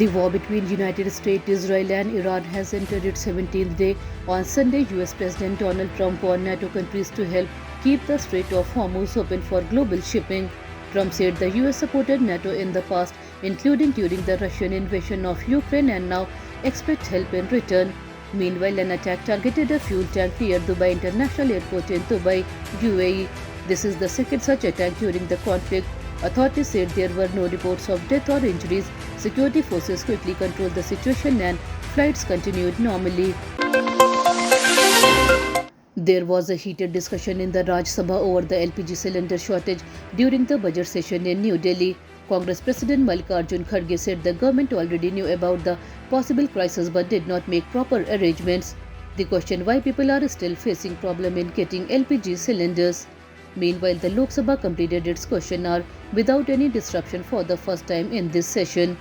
The war between United States, Israel and Iran has entered its 17th day. On Sunday, US President Donald Trump warned NATO countries to help keep the Strait of Hormuz open for global shipping. Trump said the US supported NATO in the past, including during the Russian invasion of Ukraine, and now expect help in return. Meanwhile, an attack targeted a fuel tank near Dubai International Airport in Dubai, UAE. This is the second such attack during the conflict. Authorities said there were no reports of death or injuries. Security forces quickly controlled the situation and flights continued normally. There was a heated discussion in the Rajya Sabha over the LPG cylinder shortage during the budget session in New Delhi. Congress President Mallikarjun Kharge said the government already knew about the possible crisis but did not make proper arrangements. They questioned why people are still facing problem in getting LPG cylinders. Meanwhile, the Lok Sabha completed its question hour without any disruption for the first time in this session.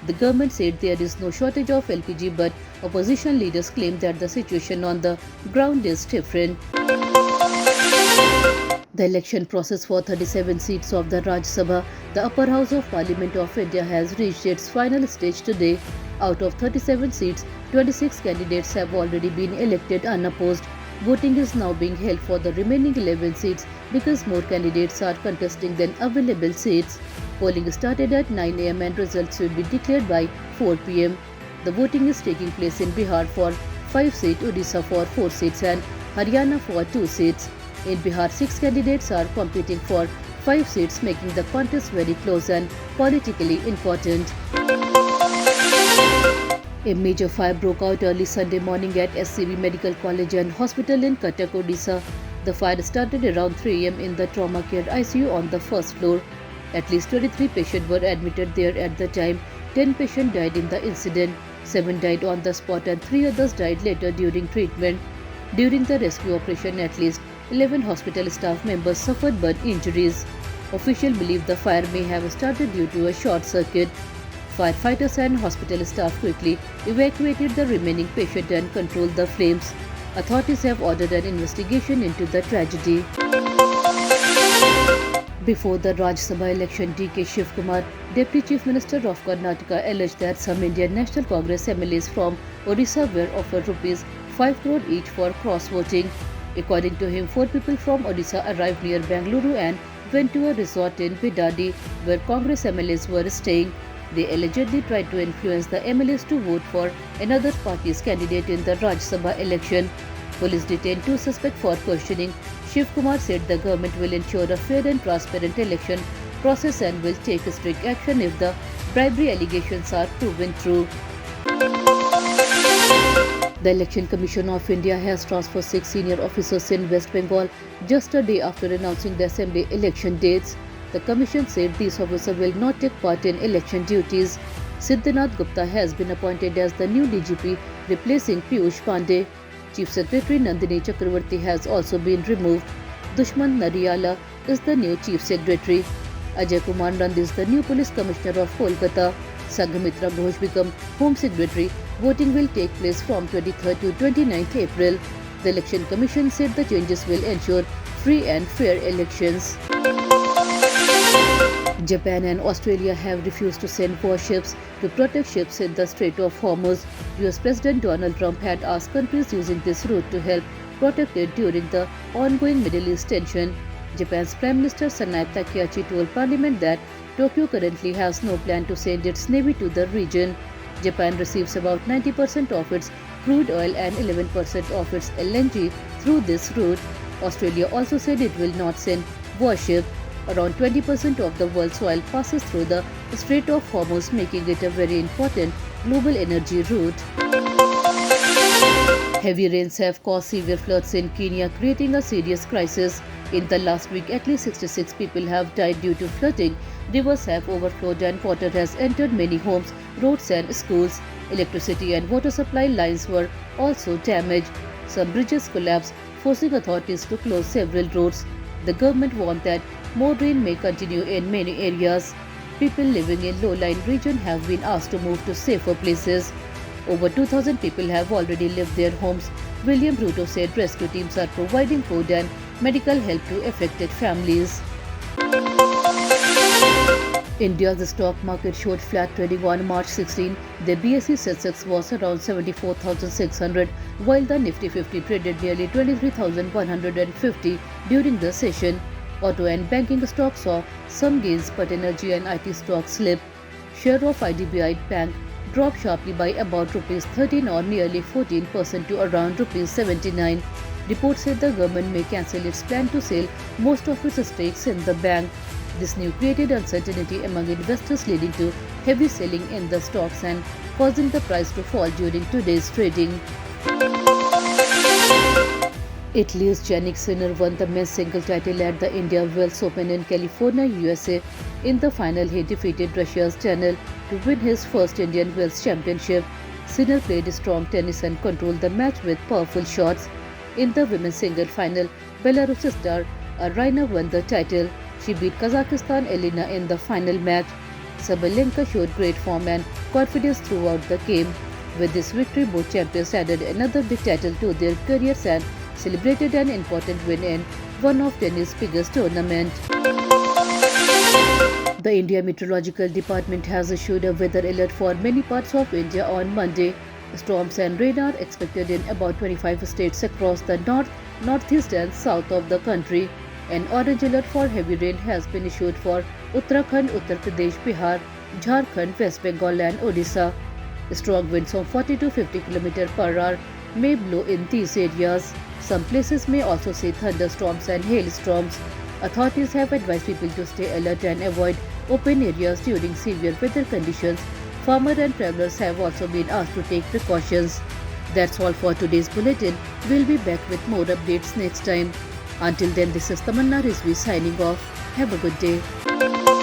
The government said there is no shortage of LPG, but opposition leaders claimed that the situation on the ground is different. The election process for 37 seats of the Rajya Sabha, the upper house of Parliament of India, has reached its final stage today. Out of 37 seats, 26 candidates have already been elected unopposed. Voting is now being held for the remaining 11 seats because more candidates are contesting than available seats. Polling started at 9 am and results will be declared by 4 pm. The voting is taking place in Bihar for 5 seats, Odisha for 4 seats and Haryana for 2 seats. In Bihar, 6 candidates are competing for 5 seats, making the contest very close and politically important. A major fire broke out early Sunday morning at SCB Medical College and Hospital in Cuttack, Odisha. The fire started around 3 am in the trauma care ICU on the first floor. At least 23 patients were admitted there at the time. 10 patients died in the incident. 7 died on the spot and 3 others died later during treatment. During the rescue operation, at least 11 hospital staff members suffered burn injuries. Officials believe the fire may have started due to a short circuit. Firefighters and hospital staff quickly evacuated the remaining patient and controlled the flames. Authorities have ordered an investigation into the tragedy. Before the Rajya Sabha election, D.K. Shivkumar, Deputy Chief Minister of Karnataka, alleged that some Indian National Congress MLAs from Odisha were offered ₹5 crore each for cross-voting. According to him, 4 people from Odisha arrived near Bengaluru and went to a resort in Bidadi where Congress MLAs were staying. They allegedly tried to influence the MLAs to vote for another party's candidate in the Rajya Sabha election. Police detained 2 suspects for questioning. Shivkumar said the government will ensure a fair and transparent election process and will take strict action if the bribery allegations are proven true. The Election Commission of India has transferred 6 senior officers in West Bengal just a day after announcing the assembly election dates. The commission said these officers will not take part in election duties. Siddhanath Gupta has been appointed as the new DGP, replacing Piyush Pandey. Chief Secretary Nandini Chakravarti has also been removed. Dushman Nariyala is the new Chief Secretary. Ajay Kumar Nand is the new Police Commissioner of Kolkata. Sanghamitra Ghosh become Home Secretary. Voting will take place from 23rd to 29th April. The Election Commission said the changes will ensure free and fair elections. Japan and Australia have refused to send warships to protect ships in the Strait of Hormuz. US President Donald Trump had asked countries using this route to help protect it during the ongoing Middle East tension. Japan's Prime Minister Sanae Takaichi told Parliament that Tokyo currently has no plan to send its navy to the region. Japan receives about 90% of its crude oil and 11% of its LNG through this route. Australia also said it will not send warships. Around 20% of the world's oil passes through the Strait of Hormuz, making it a very important global energy route. Heavy rains have caused severe floods in Kenya, creating a serious crisis. In the last week, at least 66 people have died due to flooding. Rivers have overflowed and water has entered many homes, roads and schools. Electricity and water supply lines were also damaged. Some bridges collapsed, forcing authorities to close several roads. The government warned that more rain may continue in many areas. People living in low-lying regions have been asked to move to safer places. Over 2,000 people have already left their homes. William Ruto said rescue teams are providing food and medical help to affected families. India's stock market showed flat trading on March 16. The BSE Sensex was around 74,600, while the Nifty 50 traded nearly 23,150 during the session. Auto and banking stocks saw some gains, but energy and IT stocks slipped. Share of IDBI Bank dropped sharply by about Rs 13 or nearly 14% to around Rs 79. Reports said the government may cancel its plan to sell most of its stakes in the bank. This news created uncertainty among investors, leading to heavy selling in the stocks and causing the price to fall during today's trading. Italy's Jannik Sinner won the men's single title at the India Wells Open in California, USA. In the final, he defeated Russia's Daniil to win his first Indian Wells Championship. Sinner played strong tennis and controlled the match with powerful shots. In the women's single final, Belarus star Aryna won the title. She beat Kazakhstan Elina in the final match. Sabalenka showed great form and confidence throughout the game. With this victory, both champions added another big title to their careers and celebrated an important win in one of tennis' biggest tournaments. The India Meteorological Department has issued a weather alert for many parts of India on Monday. Storms and rain are expected in about 25 states across the north, northeast and south of the country. An orange alert for heavy rain has been issued for Uttarakhand, Uttar Pradesh, Bihar, Jharkhand, West Bengal and Odisha. Strong winds of 40 to 50 km per hour may blow in these areas. Some places may also see thunderstorms and hailstorms. Authorities have advised people to stay alert and avoid open areas during severe weather conditions. Farmers and travelers have also been asked to take precautions. That's all for today's bulletin. We'll be back with more updates next time. Until then, this is Tamanna Rizvi signing off. Have a good day.